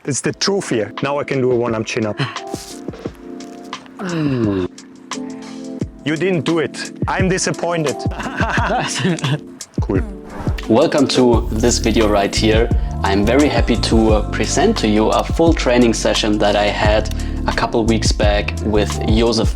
It's the truth here. Now I can do a one-arm chin-up. You didn't do it. I'm disappointed. Cool. Welcome to this video right here. I'm very happy to present to you a full training session that I had a couple weeks back with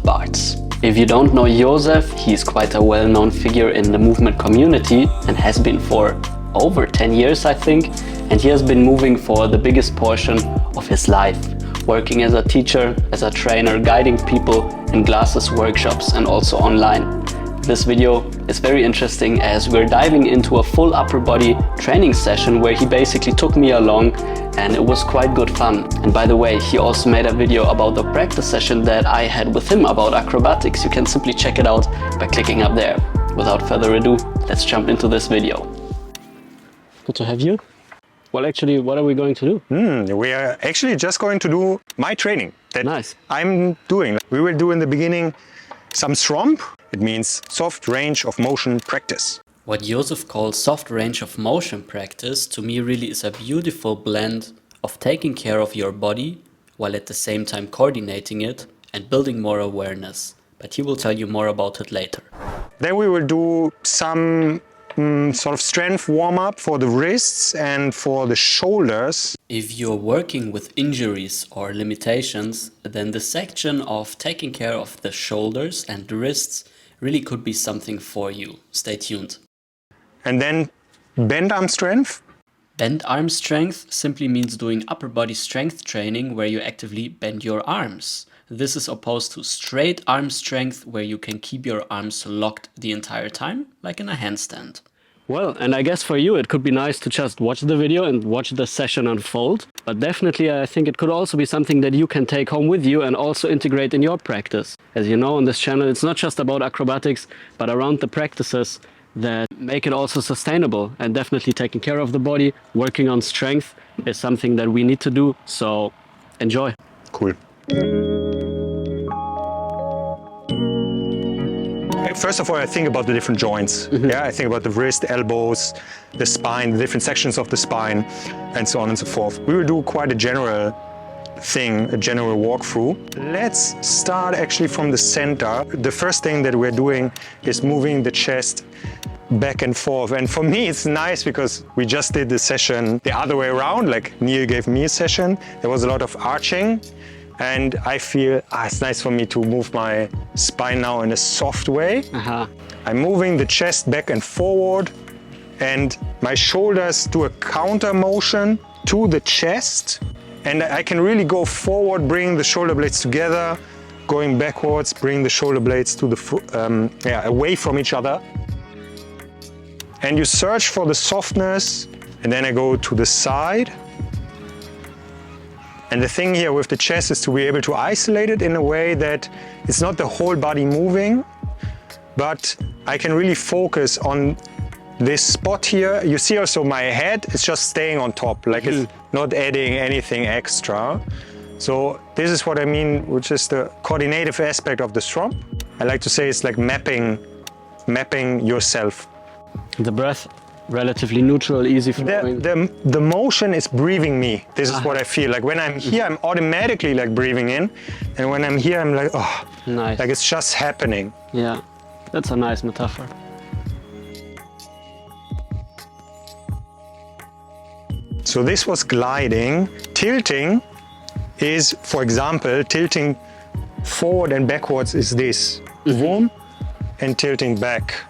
Bartz. If you don't know Josef, he's quite a well-known figure in the movement community and has been for over 10 years, I think. And he has been moving for the biggest portion of his life, working as a teacher, as a trainer, guiding people in classes, workshops, and also online. This video is very interesting as we're diving into a full upper body training session where he basically took me along, and it was quite good fun. And by the way, he also made a video about the practice session that I had with him about acrobatics. You can simply check it out by clicking up there. Without further ado, let's jump into this video. Good to have you. Well, actually, what are we going to do? We are actually just going to do my training that Nice. I'm doing. We will do in the beginning some SROMP. It means soft range of motion practice. What Josef calls soft range of motion practice to me really is a beautiful blend of taking care of your body while at the same time coordinating it and building more awareness. But he will tell you more about it later. Then we will do some sort of strength warm-up for the wrists and for the shoulders. If you're working with injuries or limitations, then the section of taking care of the shoulders and the wrists really could be something for you. Stay tuned. And then bend arm strength. Bend arm strength simply means doing upper body strength training where you actively bend your arms. This is opposed to straight arm strength where you can keep your arms locked the entire time, like in a handstand. Well, and I guess for you it could be nice to just watch the video and watch the session unfold. But definitely I think it could also be something that you can take home with you and also integrate in your practice. As you know, on this channel it's not just about acrobatics, but around the practices that make it also sustainable. And definitely taking care of the body, working on strength is something that we need to do. So enjoy. Cool. First of all, I think about the different joints. Yeah, I think about the wrist, elbows, the spine, the different sections of the spine, and so on and so forth. We will do quite a general thing, a general walkthrough. Let's start actually from the center. The first thing that we're doing is moving the chest back and forth. And for me, it's nice because we just did the session the other way around, like Neil gave me a session. There was a lot of arching. And I feel it's nice for me to move my spine now in a soft way. I'm moving the chest back and forward, and my shoulders do a counter motion to the chest. And I can really go forward, bring the shoulder blades together, going backwards, bring the shoulder blades to the away from each other. And you search for the softness, and then I go to the side. And the thing here with the chest is to be able to isolate it in a way that it's not the whole body moving, but I can really focus on this spot here. You see also my head is just staying on top, like it's not adding anything extra. So this is what I mean, which is the coordinative aspect of the SROMP. I like to say it's like mapping yourself. The breath, relatively neutral, easy flowing. The motion is breathing me. This is what I feel. Like when I'm here, I'm automatically like breathing in. And when I'm here, I'm like, oh, nice. Like it's just happening. Yeah, that's a nice metaphor. So this was gliding. Tilting is, for example, tilting forward and backwards is this. Boom, and tilting back.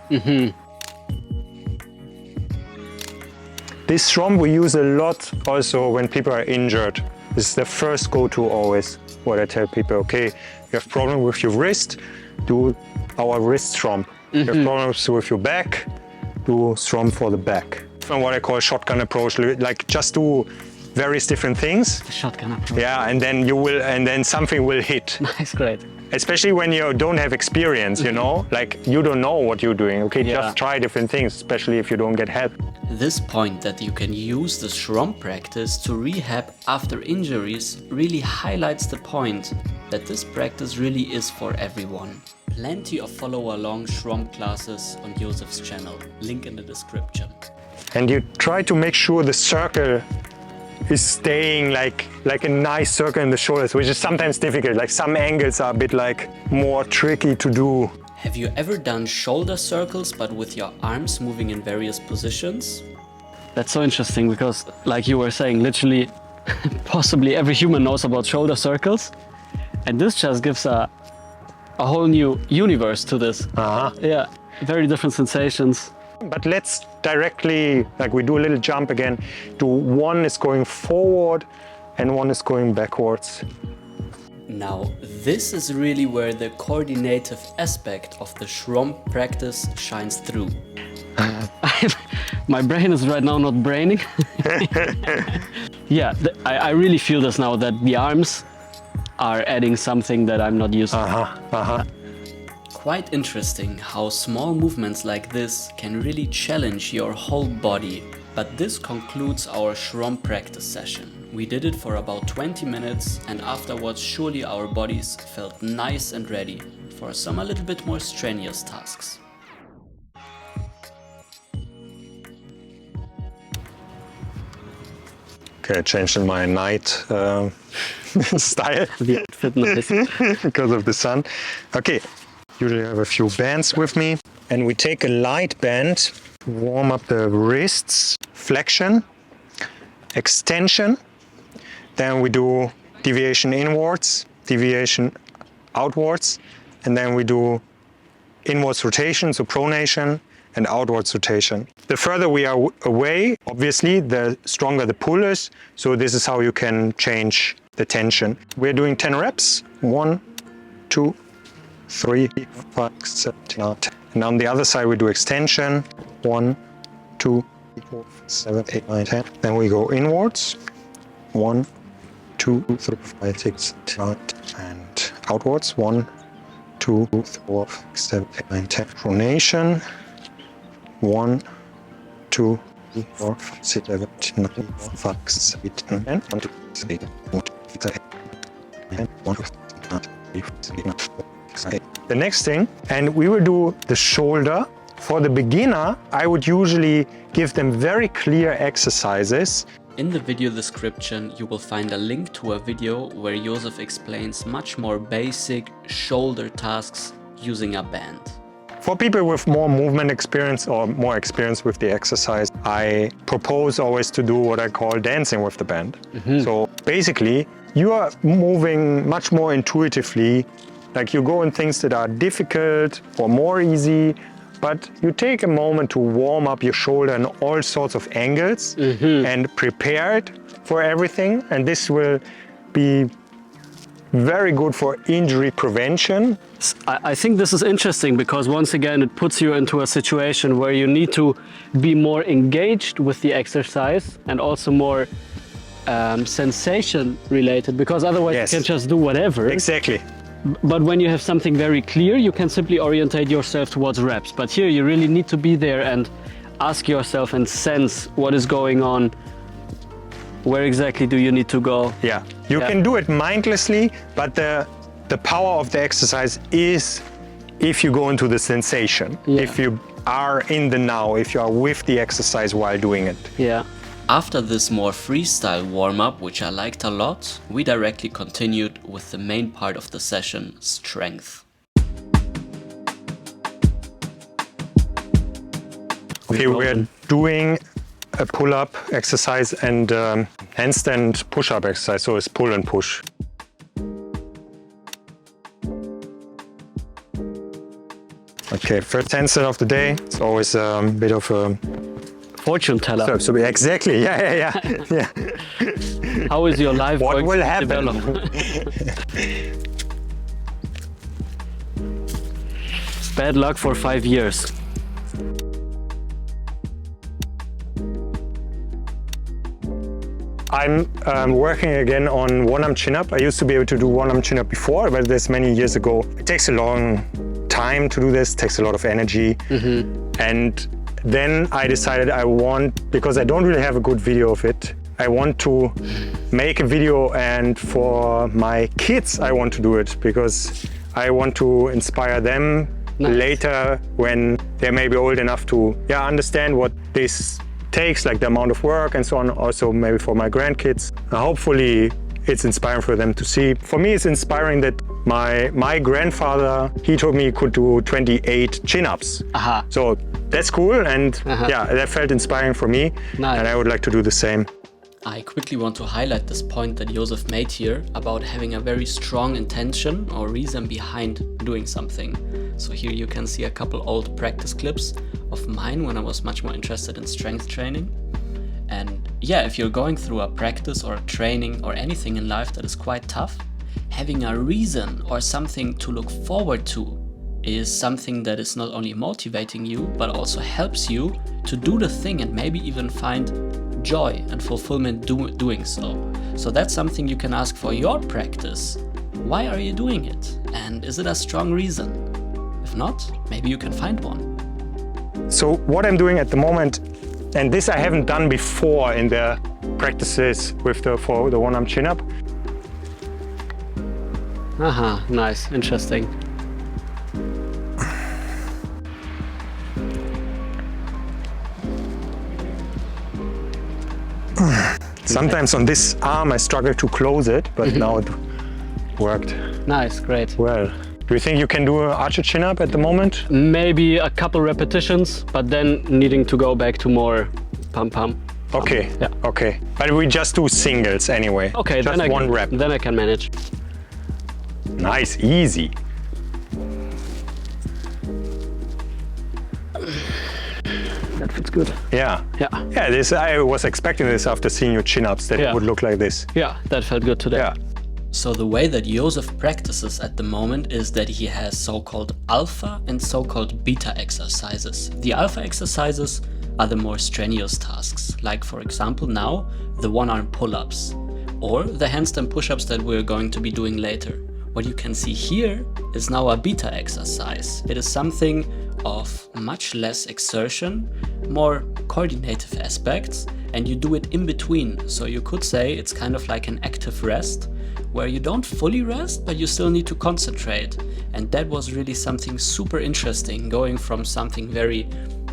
This SROMP we use a lot also when people are injured. This is the first go-to always, what I tell people. Okay, you have problem with your wrist, do our wrist SROMP. You have problems with your back, do SROMP for the back. And what I call shotgun approach, like just do various different things. The shotgun approach. Yeah, and then something will hit. Nice, great. Especially when you don't have experience, you know, like you don't know what you're doing. Okay, just try different things, especially if you don't get help. This point that you can use the SROMP practice to rehab after injuries really highlights the point that this practice really is for everyone. Plenty of follow-along SROMP classes on Josef's channel, link in the description. And you try to make sure the circle is staying like a nice circle in the shoulders, which is sometimes difficult. Like some angles are a bit like more tricky to do. Have you ever done shoulder circles but with your arms moving in various positions? That's so interesting because, like you were saying, literally possibly every human knows about shoulder circles, and this just gives a whole new universe to this. Yeah, very different sensations. But let's directly, like we do a little jump again, do one is going forward and one is going backwards. Now, this is really where the coordinative aspect of the SROMP practice shines through. My brain is right now not braining. Yeah, I really feel this now, that the arms are adding something that I'm not used to. Quite interesting how small movements like this can really challenge your whole body. But this concludes our SROMP practice session. We did it for about 20 minutes, and afterwards surely our bodies felt nice and ready for some a little bit more strenuous tasks. Okay, I changed in my night style because of the sun. Okay, usually I have a few bands with me, and we take a light band, warm up the wrists, flexion, extension, then we do deviation inwards, deviation outwards, and then we do inwards rotation, so pronation, and outwards rotation. The further we are away, obviously, the stronger the pull is, so this is how you can change the tension. We're doing 10 reps, 1, 2, 3, 5, 7, 8. And on the other side we do extension, 1, 2, 4, 7, 8, 9, 10. Then we go inwards, 1, 2, 3, 5, 6, 7, 8, and outwards, 1, 2, 3, 4, 5, 7, 8, 9, 10. Pronation, 1, 2, 3, 4, 5, 6, 7, 8, 9, 5, 7, 8, 9, 10. 1, 2, 3, 4, 5, 10. 1, 2, 3, 4, 5, 8. The next thing, and we will do the shoulder. For the beginner, I would usually give them very clear exercises. In the video description you will find a link to a video where Josef explains much more basic shoulder tasks using a band. For people with more movement experience or more experience with the exercise, I propose always to do what I call dancing with the band. So basically, you are moving much more intuitively, like you go in things that are difficult or more easy, but you take a moment to warm up your shoulder in all sorts of angles and prepare it for everything. And this will be very good for injury prevention. I think this is interesting because once again it puts you into a situation where you need to be more engaged with the exercise and also more sensation related, because otherwise you can just do whatever. Exactly. But when you have something very clear, you can simply orientate yourself towards reps. But here you really need to be there and ask yourself and sense what is going on. Where exactly do you need to go? Yeah, you can do it mindlessly, but the power of the exercise is if you go into the sensation, if you are in the now, if you are with the exercise while doing it. Yeah. After this more freestyle warm-up, which I liked a lot, we directly continued with the main part of the session, strength. Okay, we're doing a pull-up exercise and handstand push-up exercise, so it's pull and push. Okay, first handstand of the day. It's always a bit of a fortune teller. So exactly, yeah. How is your life what going will to happen? develop? Bad luck for 5 years. I'm working again on one-arm chin-up. I used to be able to do one-arm chin-up before, but this many years ago. It takes a long time to do this, takes a lot of energy. And then I decided because I don't really have a good video of it, I want to make a video, and for my kids I want to do it because I want to inspire them later when they're maybe old enough to understand what this takes, like the amount of work and so on, also maybe for my grandkids. Hopefully it's inspiring for them to see. For me, it's inspiring that my grandfather, he told me he could do 28 chin-ups. So that's cool, and yeah, that felt inspiring for me. Nice. And I would like to do the same. I quickly want to highlight this point that Josef made here about having a very strong intention or reason behind doing something. So here you can see a couple old practice clips of mine when I was much more interested in strength training. And yeah, if you're going through a practice or a training or anything in life that is quite tough, having a reason or something to look forward to is something that is not only motivating you, but also helps you to do the thing and maybe even find joy and fulfillment doing so. So that's something you can ask for your practice. Why are you doing it? And is it a strong reason? If not, maybe you can find one. So what I'm doing at the moment, and this I haven't done before in the practices with for the one-arm chin-up. Nice, interesting. Sometimes on this arm I struggle to close it, but now it worked. Nice, great. Well, do you think you can do an archer chin-up at the moment? Maybe a couple repetitions, but then needing to go back to more pump. Okay, Yeah. Okay. But we just do singles anyway. Okay, just then one rep. Then I can manage. Nice, easy. That fits good. Yeah. Yeah. Yeah, this I was expecting this after seeing your chin-ups, that it would look like this. Yeah, that felt good today. Yeah. So the way that Josef practices at the moment is that he has so-called alpha and so-called beta exercises. The alpha exercises are the more strenuous tasks, like for example now, the one-arm pull-ups, or the handstand push-ups that we're going to be doing later. What you can see here is now a beta exercise. It is something of much less exertion, more coordinative aspects, and you do it in between. So you could say it's kind of like an active rest, where you don't fully rest, but you still need to concentrate. And that was really something super interesting, going from something very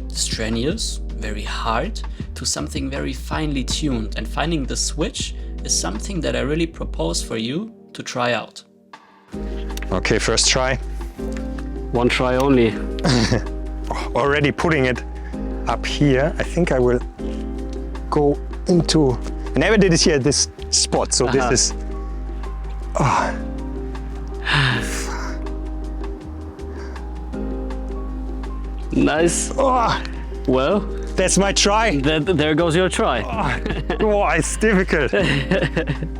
strenuous, very hard, to something very finely tuned. And finding the switch is something that I really propose for you to try out. Okay, first try. One try only. Already putting it up here. I think I will go into, I never did it here at this spot, so this is, Nice. Well, that's my try. there goes your try. It's difficult.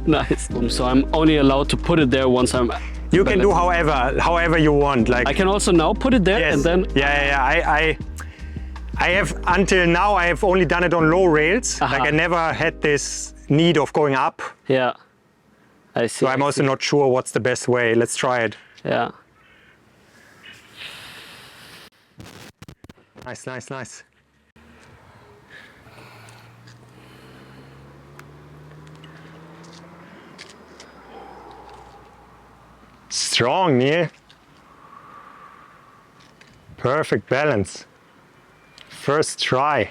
Nice. So I'm only allowed to put it there once I'm... You can do however you want. Like I can also now put it there and then... Yeah. I have, until now, I have only done it on low rails. Like I never had this need of going up. Yeah. I see. So I'm also not sure what's the best way. Let's try it. Yeah. Nice. Strong, Neil. Perfect balance. First try.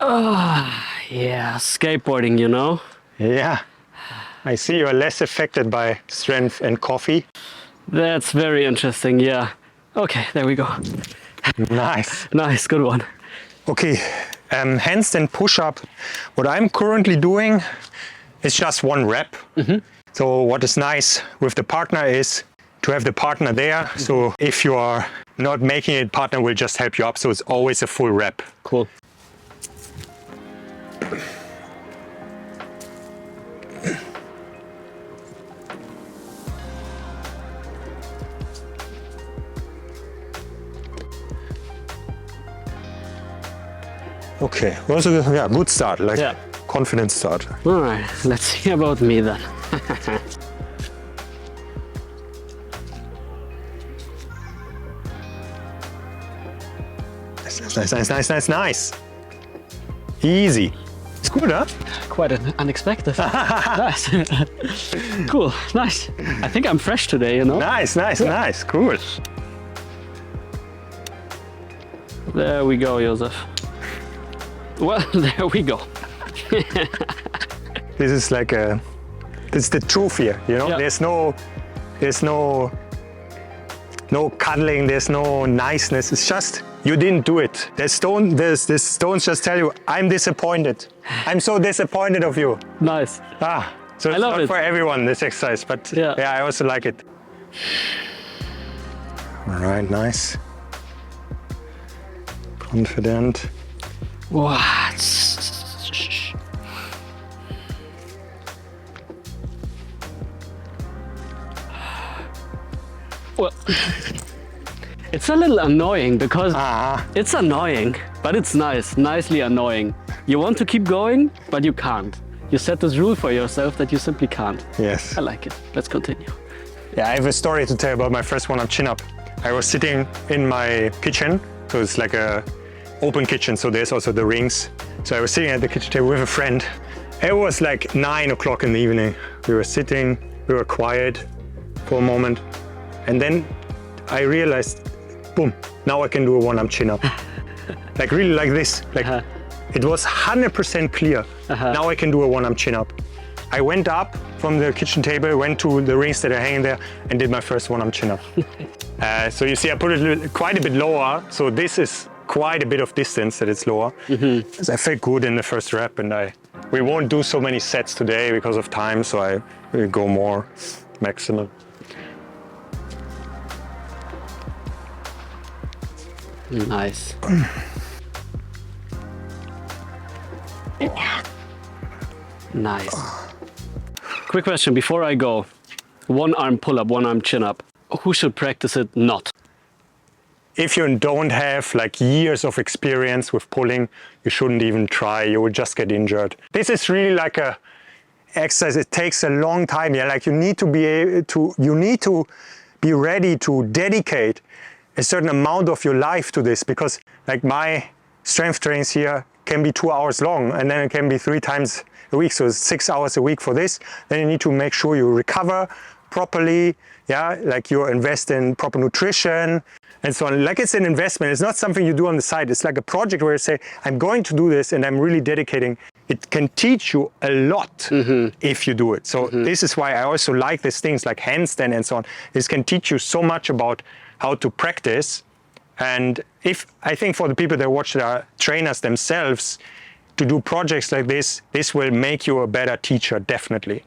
Yeah, skateboarding, you know? Yeah. I see you're less affected by strength and coffee. That's very interesting, yeah. Okay, there we go. Nice. Nice, good one. Okay, handstand push-up. What I'm currently doing is just one rep. So what is nice with the partner is to have the partner there. So if you are not making it, partner will just help you up. So it's always a full rep. Cool. Okay, also yeah, good start, like confident start. All right, let's see about me then. Nice. Easy. It's good, huh? Quite unexpected. Nice. Cool, nice. I think I'm fresh today, you know? Nice, cool. There we go, Josef. Well, there we go. This is like it's the truth here, you know? Yeah. There's no cuddling, there's no niceness. It's just, you didn't do it. This stones just tell you, I'm disappointed. I'm so disappointed of you. Nice. So it's not for everyone, this exercise, but yeah, I also like it. All right, nice. Confident. What? Well, it's a little annoying because it's annoying, but it's nice, nicely annoying. You want to keep going, but you can't. You set this rule for yourself that you simply can't. Yes. I like it. Let's continue. Yeah, I have a story to tell about my first one-arm chin-up. I was sitting in my kitchen, so it's like a open kitchen, so there's also the rings. So I was sitting at the kitchen table with a friend. It was like 9 o'clock in the evening. We were sitting, we were quiet for a moment. And then I realized, boom, now I can do a one-arm chin-up. Like really like this. Like it was 100% clear. Now I can do a one-arm chin-up. I went up from the kitchen table, went to the rings that are hanging there and did my first one-arm chin-up. So you see I put it quite a bit lower. So this is quite a bit of distance that it's lower. I felt good in the first rep and we won't do so many sets today because of time. So I will go more maximum. Nice. Nice. Quick question before I go. One arm pull-up, one arm chin-up. Who should practice it not? If you don't have like years of experience with pulling, you shouldn't even try. You will just get injured. This is really like a exercise. It takes a long time. Yeah, like you need to be ready to dedicate a certain amount of your life to this, because like my strength trainings here can be 2 hours long and then it can be 3 times a week. So it's 6 hours a week for this. Then you need to make sure you recover properly. Yeah, like you invest in proper nutrition and so on. Like it's an investment. It's not something you do on the side. It's like a project where you say, I'm going to do this and I'm really dedicating. It can teach you a lot if you do it. So this is why I also like these things like handstand and so on. This can teach you so much about how to practice. And if I think for the people that watch their trainers themselves to do projects like this will make you a better teacher, definitely.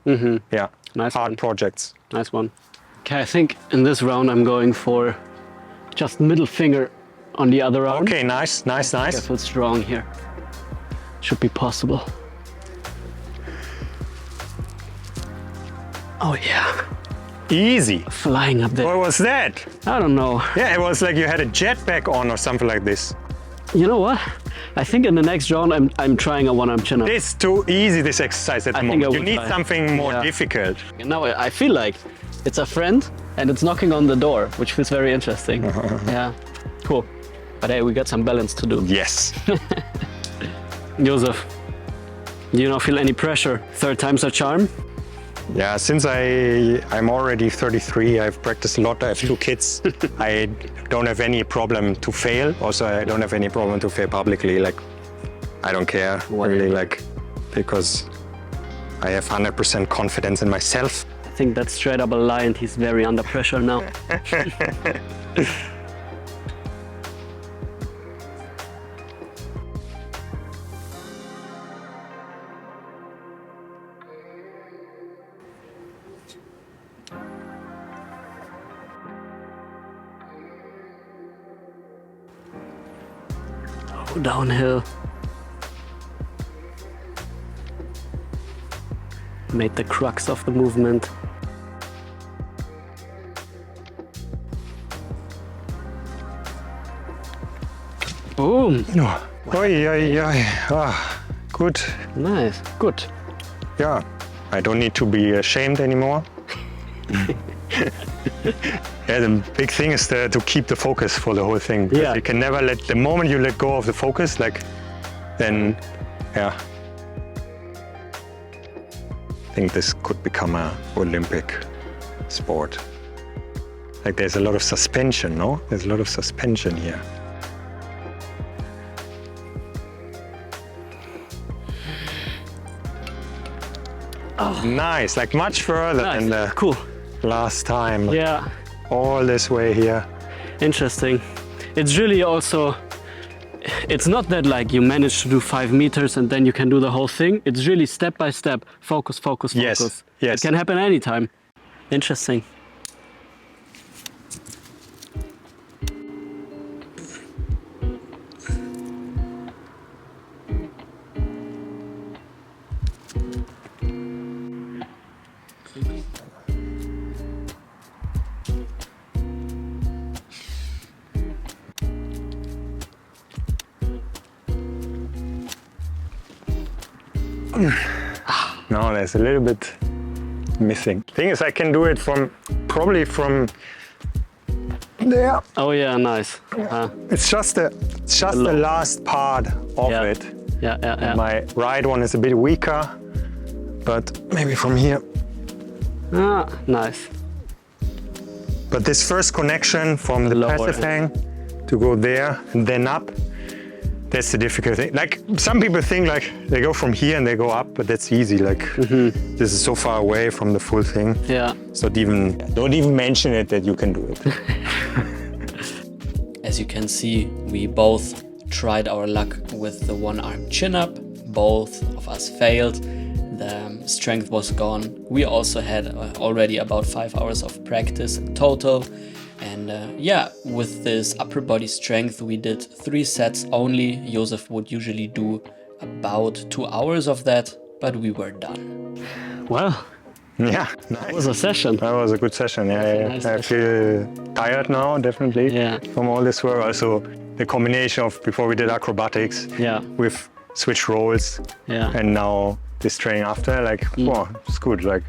Yeah, nice hard one. Projects. Nice one. Okay, I think in this round I'm going for just middle finger on the other arm. Okay, nice. Careful, strong here. Should be possible. Oh yeah. Easy. Flying up there. What was that? I don't know. Yeah, it was like you had a jetpack on or something like this. You know what? I think in the next round I'm trying a one-arm chin-up. It's too easy, this exercise at the moment. You need something more difficult. Now I feel like it's a friend and it's knocking on the door, which feels very interesting. Yeah, cool. But hey, we got some balance to do. Yes. Josef, do you not feel any pressure? 3rd time's a charm? Yeah, since I'm already 33, I've practiced a lot. I have 2 kids. I don't have any problem to fail. Also, I don't have any problem to fail publicly. Like, I don't care really, like, because I have 100% confidence in myself. I think that's straight up a lie and he's very under pressure now. Downhill. Made the crux of the movement. Boom. Good. Nice. Good. Yeah, I don't need to be ashamed anymore. Yeah, the big thing is to keep the focus for the whole thing. Yeah. You can never the moment you let go of the focus, like, then, yeah. I think this could become an Olympic sport. Like there's a lot of suspension, no? There's a lot of suspension here. Nice, like much further than the Cool. last time. Yeah, All this way here. interesting. It's really also, it's not that like you manage to do 5 meters and then you can do the whole thing. It's really step by step, focus, focus, Yes, focus. yes. It can happen anytime. Interesting. No, there's a little bit missing. Thing is, I can do it probably from there. Oh yeah, nice. It's just the last part of Yeah. it. Yeah. My right one is a bit weaker, but maybe from here. Nice. But this first connection from the Lower passive end. hang to go there and then up, that's the difficult thing. Like some people think like they go from here and they go up, but that's easy. Like this is so far away from the full thing. Yeah. So don't even mention it that you can do it. As you can see, we both tried our luck with the one arm chin up. Both of us failed. The strength was gone. We also had already about 5 hours of practice in total. And yeah, with this upper body strength, we did 3 sets only. Josef would usually do about 2 hours of that, but we were done. Well, Yeah, that nice. was a session. That was a good session. Yeah. Nice I feel tired now, definitely. Yeah. From all this work. Also, the combination of before we did acrobatics Yeah. with switch roles Yeah. and now this training after, like, wow, it's good. Like,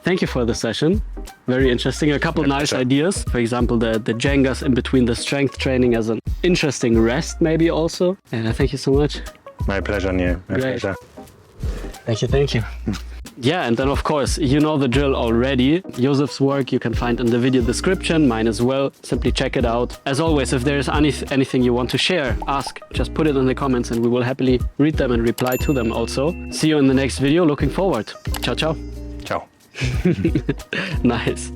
Thank you for the session. Very interesting. A couple nice pleasure. ideas. For example, the Jengas in between the strength training as an interesting rest, maybe also. And thank you so much. my pleasure, Neil. My Great. pleasure. Thank you. Yeah, and then of course, you know the drill already. Josef's work you can find in the video description, mine as well. Simply check it out. As always, if there's anything you want to share, ask, just put it in the comments and we will happily read them and reply to them also. See you in the next video. Looking forward. Ciao, ciao. Ciao. Nice.